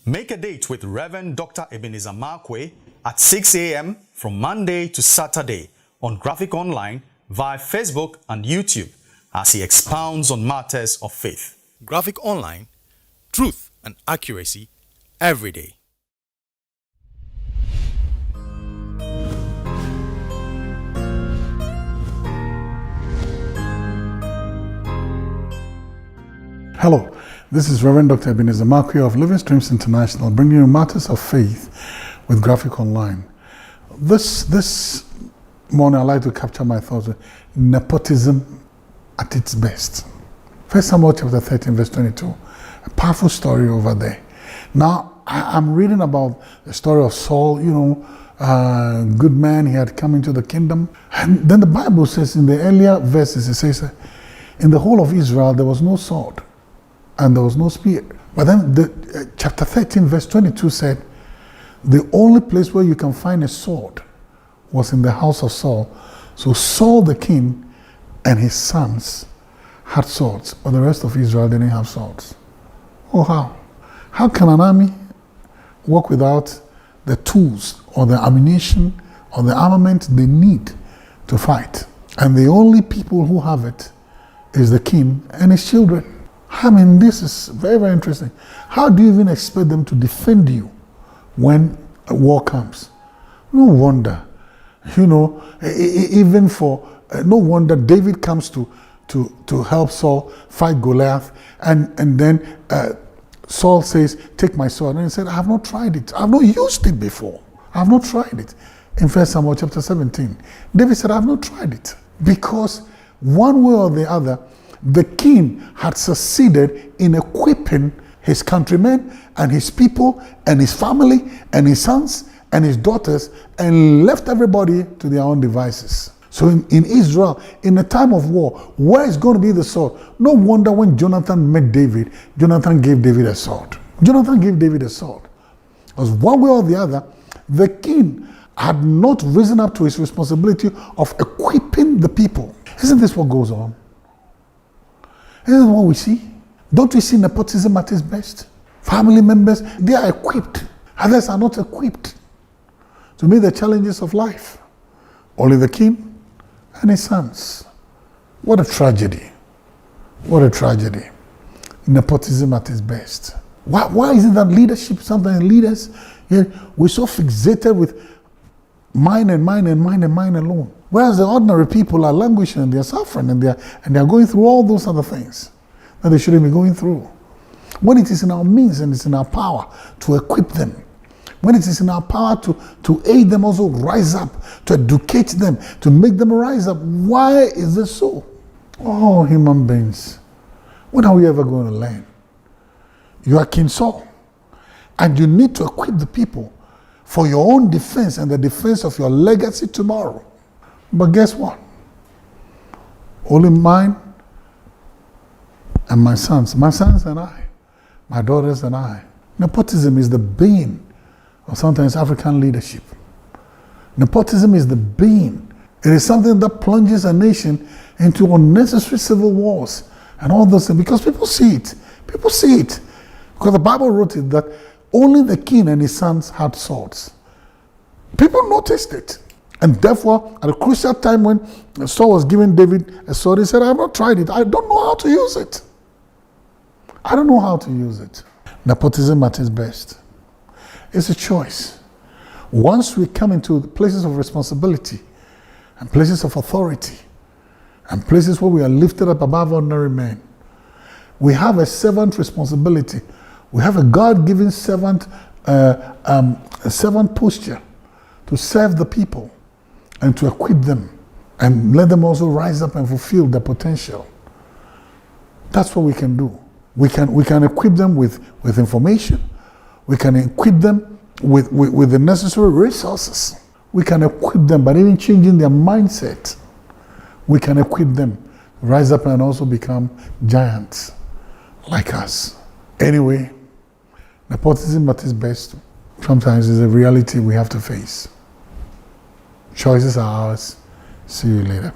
Make a date with Reverend Dr. Ebenezer Markwei at 6 a.m. from Monday to Saturday on Graphic Online via Facebook and YouTube as he expounds on matters of faith. Graphic Online, truth and accuracy every day. Hello, this is Reverend Dr. Ebenezer Markwei of Living Streams International, bringing you matters of faith with Graphic Online. This morning I'd like to capture my thoughts on nepotism at its best. 1 Samuel chapter 13 verse 22, a powerful story over there. Now, I'm reading about the story of Saul, good man, he had come into the kingdom. And then the Bible says in the earlier verses, it says, in the whole of Israel there was no sword and there was no spear. But then chapter 13 verse 22 said, the only place where you can find a sword was in the house of Saul. So Saul the king and his sons had swords, but the rest of Israel didn't have swords. Oh, how? How can an army work without the tools or the ammunition or the armament they need to fight? And the only people who have it is the king and his children. I mean, this is very, very interesting. How do you even expect them to defend you when a war comes? No wonder, even for, no wonder David comes to help Saul fight Goliath, and then Saul says, take my sword. And he said, I have not tried it. I have not used it before. I have not tried it. In 1 Samuel chapter 17, David said, I have not tried it. Because one way or the other, the king had succeeded in equipping his countrymen and his people and his family and his sons and his daughters and left everybody to their own devices. So in Israel, in a time of war, where is going to be the sword? No wonder when Jonathan met David, Jonathan gave David a sword. Jonathan gave David a sword. Because one way or the other, the king had not risen up to his responsibility of equipping the people. Isn't this what goes on? Isn't this what we see? Don't we see nepotism at its best? Family members, they are equipped. Others are not equipped to meet the challenges of life. Only the king and his sons. What a tragedy. What a tragedy. Nepotism at its best. Why is it that leadership, sometimes leaders, we're so fixated with mine and mine and mine and mine alone? Whereas the ordinary people are languishing and they're suffering and they're going through all those other things that they shouldn't be going through. When it is in our means and it's in our power to equip them, when it is in our power to aid them also rise up, to educate them, to make them rise up, why is this so? Oh, human beings, when are we ever going to learn? You are King Saul, and you need to equip the people for your own defense and the defense of your legacy tomorrow. But guess what? Only mine and my sons and I, my daughters and I. Nepotism is the bane of sometimes African leadership. Nepotism is the bane. It is something that plunges a nation into unnecessary civil wars and all those things because people see it. People see it. Because the Bible wrote it that only the king and his sons had swords. People noticed it. And therefore, at a crucial time when Saul was giving David a sword, he said, I have not tried it. I don't know how to use it. I don't know how to use it. Nepotism at its best. It's a choice. Once we come into places of responsibility and places of authority and places where we are lifted up above ordinary men, we have a servant responsibility. We have a God-given servant posture to serve the people and to equip them and let them also rise up and fulfill their potential. That's what we can do. We can equip them with information. We can equip them with the necessary resources. We can equip them by even changing their mindset. We can equip them to rise up and also become giants like us. Anyway, nepotism at its best sometimes is a reality we have to face. Choices are ours. See you later.